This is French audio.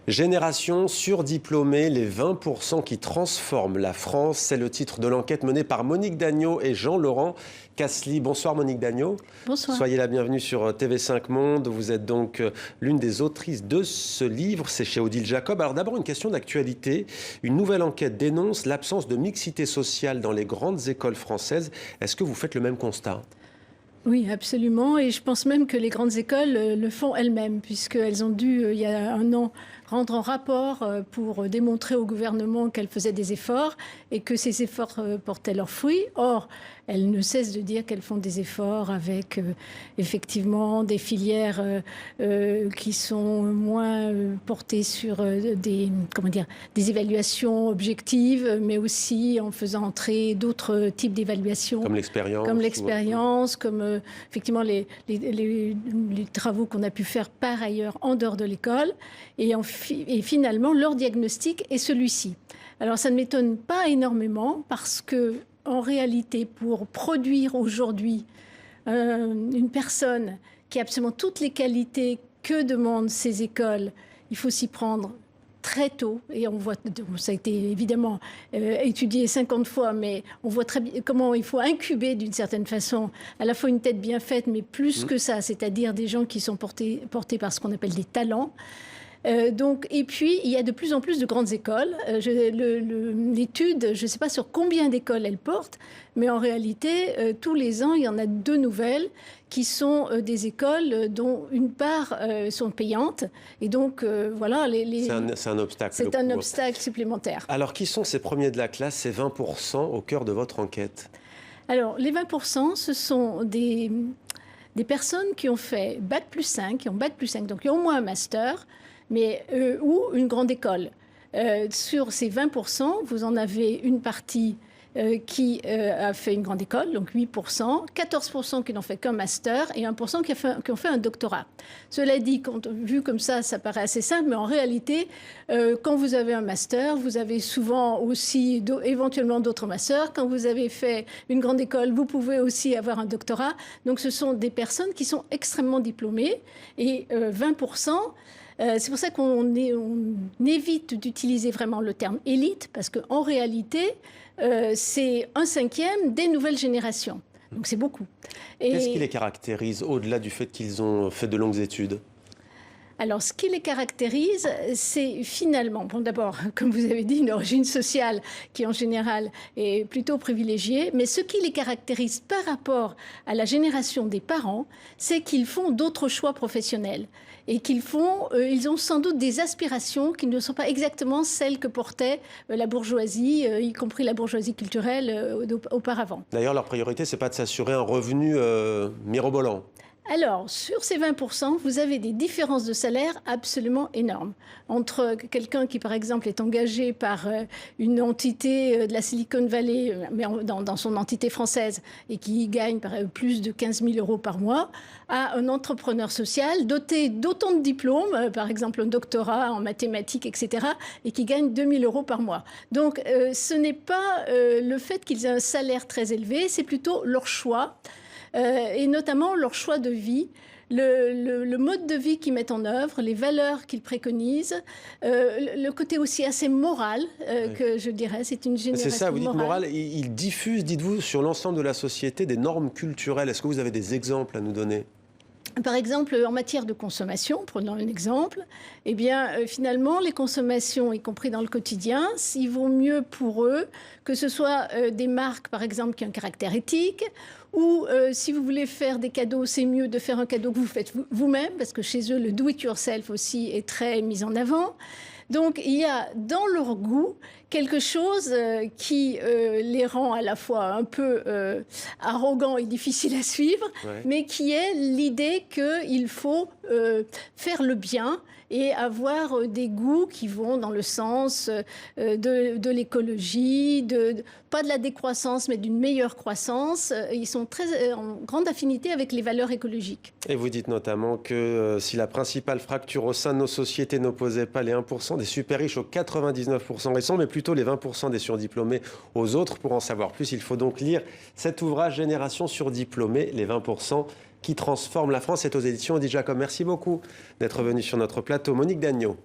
Génération surdiplômée, les 20% qui transforment la France. C'est le titre de l'enquête menée par Monique Dagneau et Jean-Laurent Casely. Bonsoir Monique Dagneau. Bonsoir. Soyez la bienvenue sur TV5 Monde. Vous êtes donc l'une des autrices de ce livre. C'est chez Odile Jacob. Alors d'abord une question d'actualité. Une nouvelle enquête dénonce l'absence de mixité sociale dans les grandes écoles françaises. Est-ce que vous faites le même constat ? Oui, absolument. Et je pense même que les grandes écoles le font elles-mêmes, puisqu'elles ont dû, il y a un an, rendre un rapport pour démontrer au gouvernement qu'elles faisaient des efforts et que ces efforts portaient leurs fruits. Or, elles ne cessent de dire qu'elles font des efforts avec effectivement des filières qui sont moins portées sur des évaluations objectives, mais aussi en faisant entrer d'autres types d'évaluations. Comme l'expérience. Comme l'expérience, comme effectivement les travaux qu'on a pu faire par ailleurs en dehors de l'école. Et finalement, leur diagnostic est celui-ci. Alors ça ne m'étonne pas énormément parce que en réalité, pour produire aujourd'hui une personne qui a absolument toutes les qualités que demandent ces écoles, il faut s'y prendre très tôt. Et on voit, ça a été évidemment étudié 50 fois, mais on voit très bien comment il faut incuber d'une certaine façon à la fois une tête bien faite, mais plus que ça, c'est-à-dire des gens qui sont portés par ce qu'on appelle des talents. Et puis, il y a de plus en plus de grandes écoles. L'étude, je ne sais pas sur combien d'écoles elle porte, mais en réalité, tous les ans, il y en a 2 nouvelles qui sont des écoles dont une part sont payantes. Et donc, voilà. C'est un obstacle. C'est un obstacle supplémentaire. Alors, qui sont ces premiers de la classe, ces 20% au cœur de votre enquête ? Alors, les 20%, ce sont des personnes qui ont fait Bac+5, donc qui ont au moins un master, mais ou une grande école. Sur ces 20%, vous en avez une partie qui a fait une grande école, donc 8%, 14% qui n'ont fait qu'un master et 1% qui ont fait un doctorat. Cela dit, vu comme ça paraît assez simple, mais en réalité, quand vous avez un master, vous avez souvent aussi éventuellement d'autres masters. Quand vous avez fait une grande école, vous pouvez aussi avoir un doctorat. Donc ce sont des personnes qui sont extrêmement diplômées et 20%. C'est pour ça qu'on évite d'utiliser vraiment le terme élite, parce qu'en réalité, c'est 1/5 des nouvelles générations. Donc c'est beaucoup. Qu'est-ce qui les caractérise, au-delà du fait qu'ils ont fait de longues études ? Alors, ce qui les caractérise, c'est finalement, bon, d'abord, comme vous avez dit, une origine sociale qui, en général, est plutôt privilégiée. Mais ce qui les caractérise par rapport à la génération des parents, c'est qu'ils font d'autres choix professionnels. Et ils ont sans doute des aspirations qui ne sont pas exactement celles que portait la bourgeoisie, y compris la bourgeoisie culturelle auparavant. D'ailleurs, leur priorité, ce n'est pas de s'assurer un revenu mirobolant. Alors, sur ces 20%, vous avez des différences de salaire absolument énormes. Entre quelqu'un qui, par exemple, est engagé par une entité de la Silicon Valley, mais dans son entité française, et qui gagne plus de 15 000 euros par mois, à un entrepreneur social doté d'autant de diplômes, par exemple un doctorat en mathématiques, etc., et qui gagne 2 000 euros par mois. Donc, ce n'est pas le fait qu'ils aient un salaire très élevé, c'est plutôt leur choix. Et notamment leur choix de vie, le mode de vie qu'ils mettent en œuvre, les valeurs qu'ils préconisent, le côté aussi assez moral que je dirais, c'est une génération morale. C'est ça, vous dites moral, ils diffusent, dites-vous, sur l'ensemble de la société des normes culturelles. Est-ce que vous avez des exemples à nous donner ? Par exemple, en matière de consommation, prenons un exemple, eh bien, finalement, les consommations, y compris dans le quotidien, il vaut mieux pour eux que ce soit des marques, par exemple, qui ont un caractère éthique, ou si vous voulez faire des cadeaux, c'est mieux de faire un cadeau que vous faites vous-même, parce que chez eux, le do-it-yourself aussi est très mis en avant. Donc, il y a dans leur goût quelque chose qui les rend à la fois un peu arrogants et difficiles à suivre, mais qui est l'idée qu'il faut faire le bien et avoir des goûts qui vont dans le sens de l'écologie, pas de la décroissance, mais d'une meilleure croissance. Ils sont très en grande affinité avec les valeurs écologiques. Et vous dites notamment que si la principale fracture au sein de nos sociétés n'opposait pas les 1% des super riches aux 99% récents, mais plutôt les 20% des surdiplômés aux autres. Pour en savoir plus, il faut donc lire cet ouvrage « Génération surdiplômée, les 20% qui transforment la France ». C'est aux éditions Odile Jacob. Merci beaucoup d'être venu sur notre plateau. Monique Dagneau.